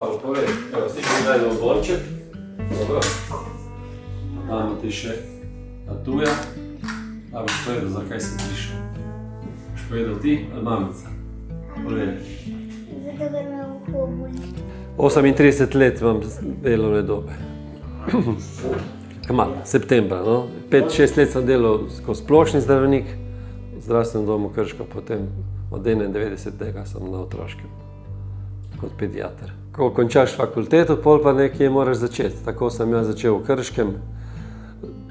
Povej, evo, stičem zdaj na bonček. Dobro. Damo ti še tatuja. Da boš povedal, zakaj si prišel. Boš povedal ti ali mamica? Povej. Zato, ker me uho boli. 38 let imam delovne dobe. Kamal, septembra, no. 5-6 let sem delal kot splošni zdravnik v zdravstvenem domu Krško, potem od 91. sem na otroškem kot pediater. Ko končaš fakulteto, pol pa nekje moraš začeti. Tako sem jaz začel v Krškem,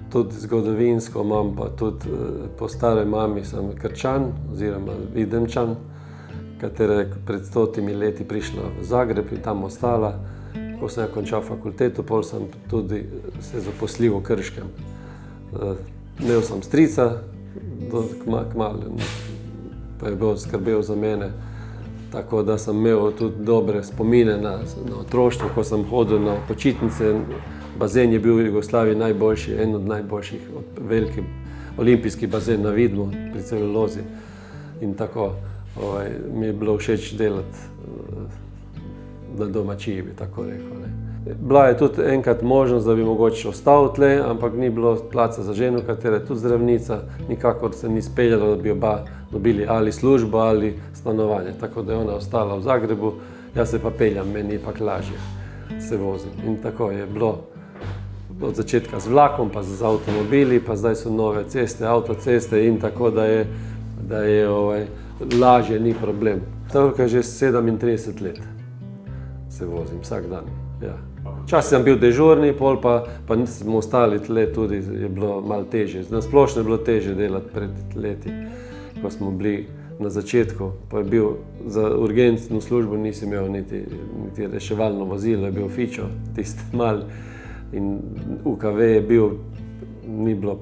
tudi zgodovinsko imam, pa tudi po starej mami sem Krčan oziroma Videmčan, katera je pred 100 leti prišla v Zagreb in tam ostala. Ko sem končal fakulteto, pol sem tudi se zaposlil v Krškem. Imel sem strica, kmalu pa je bil skrbel za mene. Tako da sem imel tudi dobre spomine na otroštvo, ko sem hodil na počitnice. Bazen je bil v Jugoslaviji najboljši, en od najboljših, veliki olimpijski bazen na Vidmu pri Celulozi. In tako mi je bilo všeč delati na domačiji, bi tako rekel. Bila je tudi enkrat možnost, da bi mogoče ostal tle, ampak ni bilo placa za ženo, katera je tudi zdravnica. Nikakor se ni speljalo, da bi oba dobili ali službo ali stanovanje. Tako da je ona ostala v Zagrebu, jaz se pa peljam, meni je pa lažje se vozim. In tako je bilo od začetka z vlakom, pa z avtomobili, pa zdaj so nove ceste, avtoceste in tako da je lažje, ni problem. Tako je že 37 let se vozim, vsak dan. Ja. Včasih sem bil dežurni, pol pa smo ostali tle, tudi je bilo malo težje. Na splošno je bilo težje delati pred leti, ko smo bili na začetku. Pa je bil za urgentno službo, nisi imel niti reševalno vozilo, je bil fičo, tisti mal. In UKV je bil, ni bilo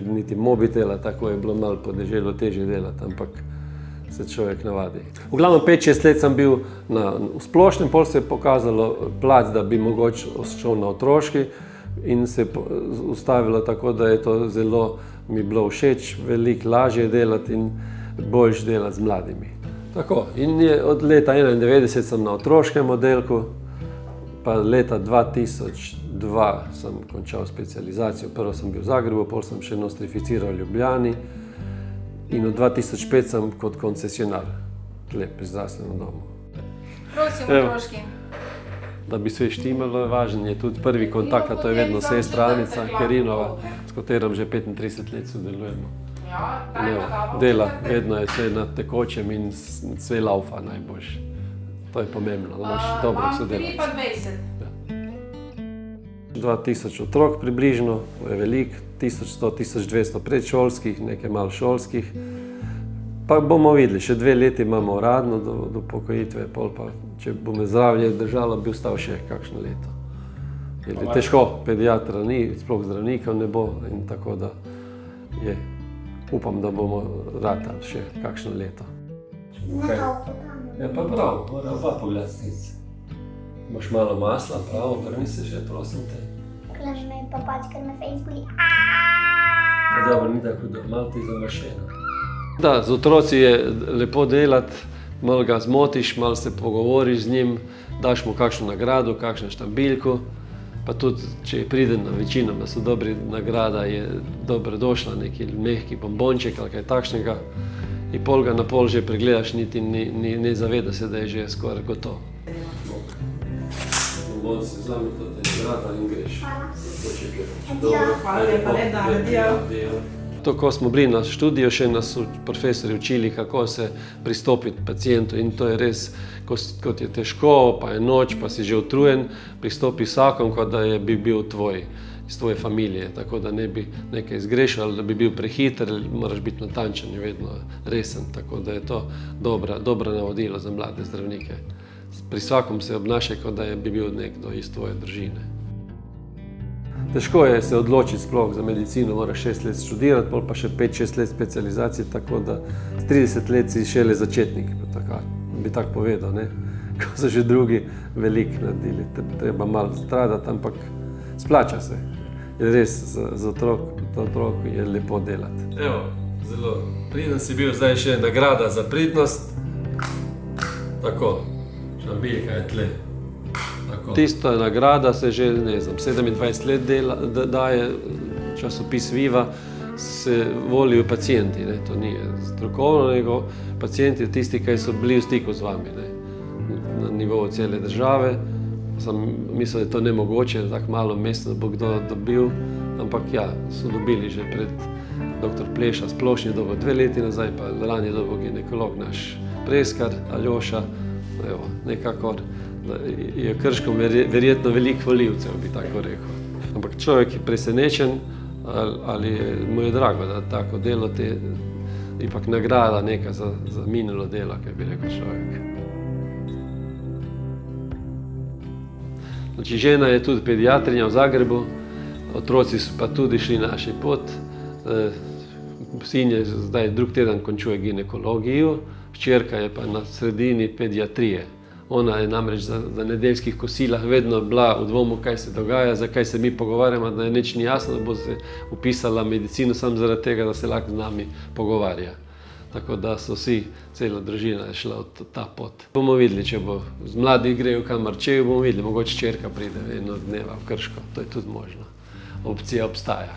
niti mobitela, tako je bilo malo po deželu težje delati, ampak se človek navadi. V glavnem 5-6 let sem bil v splošnem, pol se je pokazalo plac, da bi mogoče šel na otroški in se je ustavilo tako, da je to zelo mi bilo všeč, veliko lažje delati in boljše delati z mladimi. Tako, in od leta 1991 sem na otroškem oddelku, pa leta 2002 sem končal specializacijo. Prvo sem bil v Zagrebu, pol sem še nostrificiral v Ljubljani. In od 2005 sem kot koncesionar tle pri zdravstvenem domu. Prosim, otroški. Da bi sve štimalo, važen je tudi prvi kontakt, to je vedno sestra Anica Kerinova, s katerom že 35 let sodelujemo. Dela, vedno je vse na tekočem in sve laufa najboljše. To je pomembno, da imaš dobro sodelavce. Imam 3 pa 20. 2000 otrok približno, je veliko, 1100-1200 predšolskih, nekaj malo šolskih. Pa bomo videli, še 2 leti imamo uradno do pokojitve, pol pa, če bo me zdravje držalo, bi ostal še kakšno leto. Jer je težko, pediatra ni, sploh zdravnikov ne bo in tako da upam, da bomo ratali še kakšno leto. Ja, pa prav, mora oba pogledati snic. Imaš malo masla, pravo, vrni se še, prosim te. Klažno je pa pačkar na Facebooku. Pa dobro, ni tako da, malo ti zamašeno. Da, z otroci je lepo delati, malo ga zmotiš, malo se pogovoriš z njim, daš mu kakšno nagrado, kakšno štambiljko, pa tudi, če pride na večino, da so dobri nagrada, je dobrodošla neki mehki bombonček ali kaj takšnega. In pol ga na pol že pregledaš, niti ne zaveda se, da je že skoraj gotov. Bombon si vzami to nagrada in greš. Hvala lepa, adijo. To, ko smo bili na študiju, še nas so profesori učili, kako se pristopiti pacientu in to je res, kot je težko, pa je noč, pa si že utrujen, pristopi vsakom, kot da bi bil tvoj, iz tvoje familije, tako da ne bi nekaj zgrešal, da bi bil prehiter, moraš biti natančen in vedno resen, tako da je to dobro navodilo za mlade zdravnike. Pri vsakom se obnašaj, kot da bi bil nekdo iz tvoje družine. Težko je se odločiti sploh za medicino, moraš 6 let študirati, pol pa še 5-6 let specializacije, tako da s 30 let si šele začetnik, bi tako povedal, ne? Ko so že drugi veliko naredili, treba malo stradati, ampak splača se. Je res, za otrok je lepo delati. Evo, zelo priden si bil, zdaj še nagrada za pridnost. Tako, štambiljka je tle. tista nagrada se že, ne znam, 27 let daje, časopis Viva, se volijo pacijenti, ne, to ni strokovno, nego pacijenti tisti, ki so bili v stiku z vami, ne, na nivoju cele države. Sem mislil, da je to nemogoče, tako malo mesta bo kdo dobil, ampak ja, so dobili že pred dr. Pleša splošni dobo 2 leti nazaj, pa lani dobo ginekolog naš Preskar, Aljoša, evo, nekako je Krško verjetno veliko volivcev, bi tako rekel. Ampak človek je presenečen, ali mu je drago, da tako delo te ipak nagrada neka za minulo delo, kaj bi rekel človek. Znači, žena je tudi pediatrinja v Zagrebu, otroci so pa tudi šli naši pot. Sin je zdaj drug teden končuje ginekologijo, hčerka je pa na sredini pediatrije. Ona je namreč za nedeljskih kosilah vedno bila v dvomu, kaj se dogaja, zakaj se mi pogovarjamo, da je nič ni jasno, da bo se upisala medicino samo zaradi tega, da se lahko z nami pogovarja. Tako da so vsi, cela družina je šla v ta pot. Bomo videli, če bo z mladih grejo kamor če, bomo videli, mogoče hčerka pride eno dneva v Krško, to je tudi možno. Opcija obstaja.